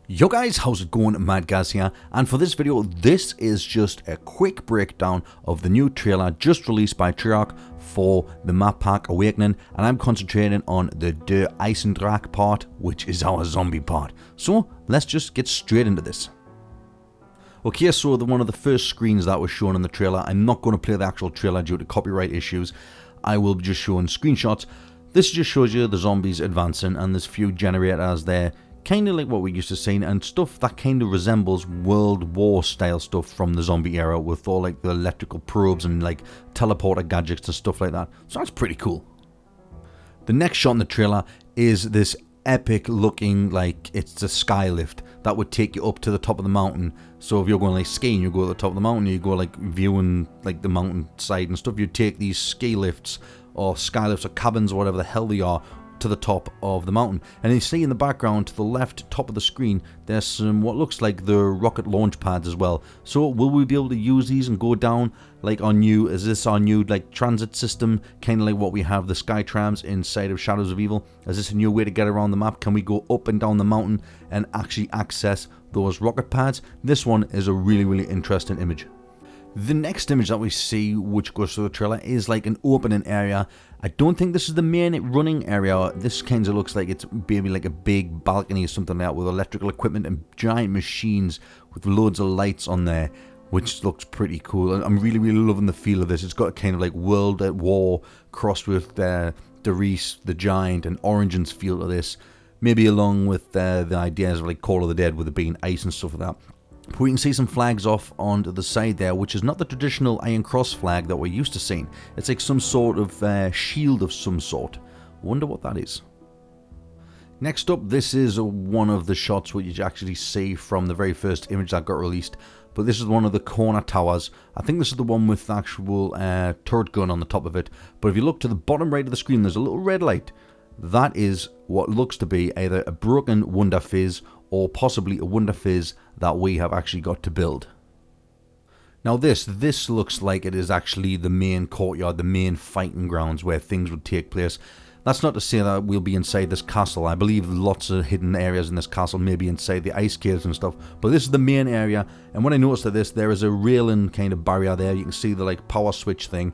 Yo guys, how's it going? Mad Gaz here, and for this video, this is just a quick breakdown of the new trailer just released by Treyarch for the map pack Awakening, and I'm concentrating on the EISENDRACHE part, which is our zombie part. So let's just get straight into this. Okay, so one of the first screens that was shown in the trailer, I'm not going to play the actual trailer due to copyright issues. I will be just showing screenshots. This just shows you the zombies advancing, and there's a few generators there. Kind of like what we used to see, and stuff that kind of resembles World War style stuff from the zombie era, with all like the electrical probes and like teleporter gadgets and stuff like that. So that's pretty cool. The next shot in the trailer is this epic looking, like it's a sky lift that would take you up to the top of the mountain. So if you're going like skiing, you go to the top of the mountain, you go like viewing like the mountain side and stuff, you take these ski lifts or sky lifts or cabins or whatever the hell they are to the top of the mountain. And you see in the background to the left top of the screen there's some what looks like the rocket launch pads as well. So will we be able to use these and go down like our new, is this our new like transit system, kind of like what we have the sky trams inside of Shadows of Evil? Is this a new way to get around the map? Can we go up and down the mountain and actually access those rocket pads? This one is a really interesting image. The next image that we see, which goes through the trailer, is like an opening area. I don't think this is the main running area. This kind of looks like it's maybe like a big balcony or something like that, with electrical equipment and giant machines with loads of lights on there, which looks pretty cool. I'm really loving the feel of this. It's got a kind of like World at War crossed with Darius the Giant and Origins feel to this. Maybe along with the ideas of like Call of the Dead with it being ice and stuff like that. But we can see some flags off onto the side there, which is not the traditional Iron Cross flag that we're used to seeing. It's like some sort of shield of some sort. Wonder what that is. Next up, this is one of the shots which you actually see from the very first image that got released. But this is one of the corner towers. I think this is the one with the actual turret gun on the top of it. But if you look to the bottom right of the screen, there's a little red light. That is what looks to be either a broken Wonder Fizz or possibly a Wonder Fizz that we have actually got to build. Now this looks like it is actually the main courtyard, the main fighting grounds where things would take place. That's not to say that we'll be inside this castle. I believe lots of hidden areas in this castle, maybe inside the ice caves and stuff. But this is the main area, and when I noticed that there is a railing kind of barrier there. You can see the like power switch thing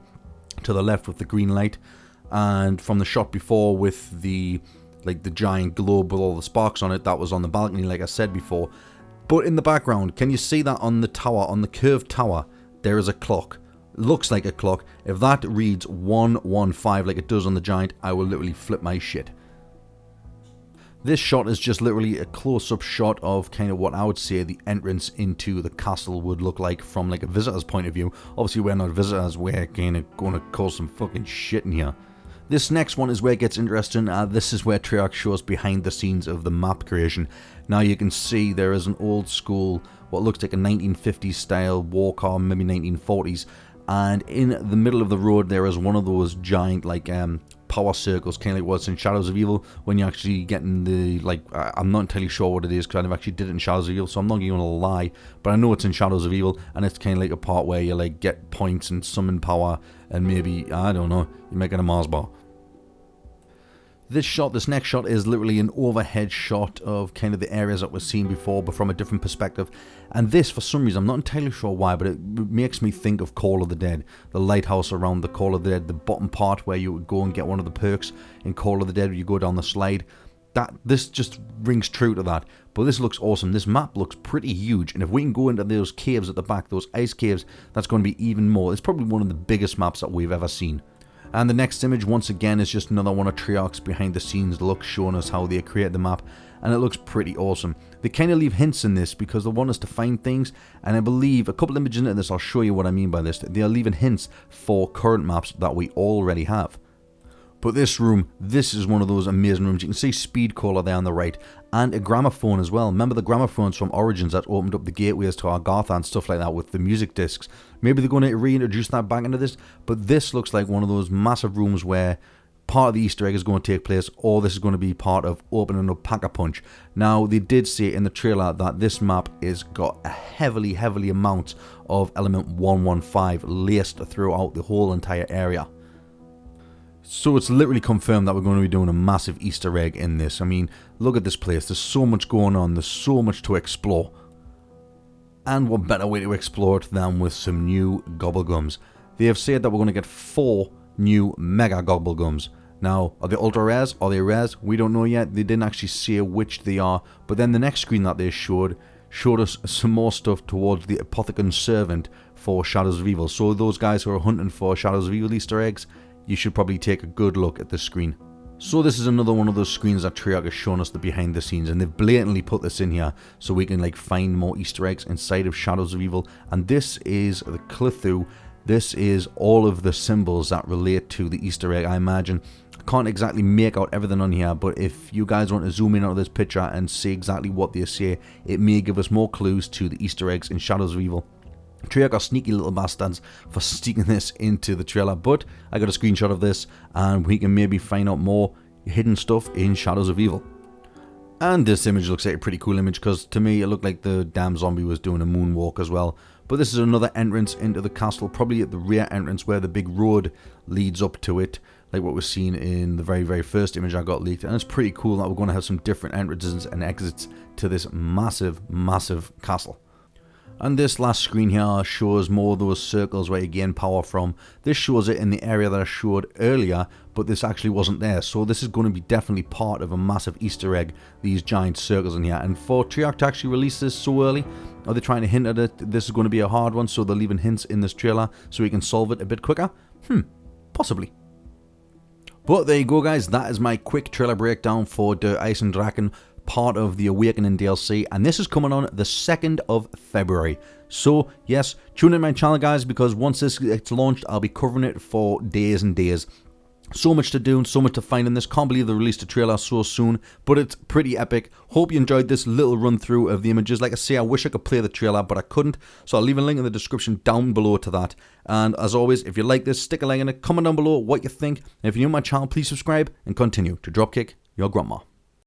to the left with the green light. And from the shot before with the giant globe with all the sparks on it, that was on the balcony like I said before. But in the background, can you see that on the tower, on the curved tower, there is a clock. Looks like a clock. If that reads 115 like it does on the giant, I will literally flip my shit. This shot is just literally a close-up shot of kind of what I would say the entrance into the castle would look like from like a visitor's point of view. Obviously we're not visitors, we're kind of going to cause some fucking shit in here. This next one is where it gets interesting. This is where Treyarch shows behind the scenes of the map creation. Now you can see there is an old school, what looks like a 1950s style war car, maybe 1940s. And in the middle of the road there is one of those giant like power circles, kind of like what's in Shadows of Evil, when you actually get in the, like, I'm not entirely sure what it is because I never actually did it in Shadows of Evil, so I'm not going to lie, but I know it's in Shadows of Evil, and it's kind of like a part where you like get points and summon power, and maybe, I don't know, you're making a Mars bar. This next shot is literally an overhead shot of kind of the areas that we've seen before, but from a different perspective. And this, for some reason, I'm not entirely sure why, but it makes me think of Call of the Dead. The lighthouse around the Call of the Dead, the bottom part where you would go and get one of the perks in Call of the Dead, where you go down the slide. This just rings true to that. But this looks awesome. This map looks pretty huge, and if we can go into those caves at the back, those ice caves, that's going to be even more. It's probably one of the biggest maps that we've ever seen. And the next image, once again, is just another one of Treyarch's behind the scenes look, showing us how they created the map, and it looks pretty awesome. They kind of leave hints in this because they want us to find things, and I believe a couple images into this, I'll show you what I mean by this. They are leaving hints for current maps that we already have. But this room, this is one of those amazing rooms. You can see Speed Caller there on the right, and a gramophone as well. Remember the gramophones from Origins that opened up the gateways to Argatha and stuff like that with the music discs. Maybe they're going to reintroduce that back into this, but this looks like one of those massive rooms where part of the Easter egg is going to take place, or this is going to be part of opening up Pack-a-Punch. Now, they did say in the trailer that this map is got a heavily amount of element 115 laced throughout the whole entire area. So it's literally confirmed that we're going to be doing a massive Easter egg in this. I mean, look at this place. There's so much going on. There's so much to explore. And what better way to explore it than with some new gobblegums. They have said that we're going to get 4 new mega gobblegums. Now, are they ultra rares? Are they rares? We don't know yet. They didn't actually say which they are. But then the next screen that they showed us some more stuff towards the Apothecon Servant for Shadows of Evil. So those guys who are hunting for Shadows of Evil Easter eggs, you should probably take a good look at this screen. So this is another one of those screens that Treyarch has shown us the behind the scenes, and they've blatantly put this in here so we can like find more Easter eggs inside of Shadows of Evil. And this is the Cthulhu. This is all of the symbols that relate to the Easter egg, I imagine. I can't exactly make out everything on here, but if you guys want to zoom in on this picture and see exactly what they say, it may give us more clues to the Easter eggs in Shadows of Evil. Treyarch are sneaky little bastards for sneaking this into the trailer, but I got a screenshot of this and we can maybe find out more hidden stuff in Shadows of Evil. And this image looks like a pretty cool image because to me it looked like the damn zombie was doing a moonwalk as well. But this is another entrance into the castle, probably at the rear entrance where the big road leads up to it, like what was seen in the very first image I got leaked. And it's pretty cool that we're going to have some different entrances and exits to this massive castle. And this last screen here shows more of those circles where you gain power from. This shows it in the area that I showed earlier, but this actually wasn't there. So this is going to be definitely part of a massive Easter egg, these giant circles in here. And for Treyarch to actually release this so early, are they trying to hint at it? This is going to be a hard one, so they're leaving hints in this trailer so we can solve it a bit quicker? Possibly. But there you go, guys. That is my quick trailer breakdown for Der EISENDRACHE, part of the Awakening DLC, and this is coming on the 2nd of February. So yes, tune in my channel, guys, because once this gets launched, I'll be covering it for days and days. So much to do and so much to find in this. Can't believe they released a trailer so soon, but it's pretty epic. Hope you enjoyed this little run through of the images. Like I say, I wish I could play the trailer, but I couldn't, so I'll leave a link in the description down below to that. And as always, if you like this, stick a like in it, comment down below what you think, and if you're new to my channel, please subscribe and continue to dropkick your grandma.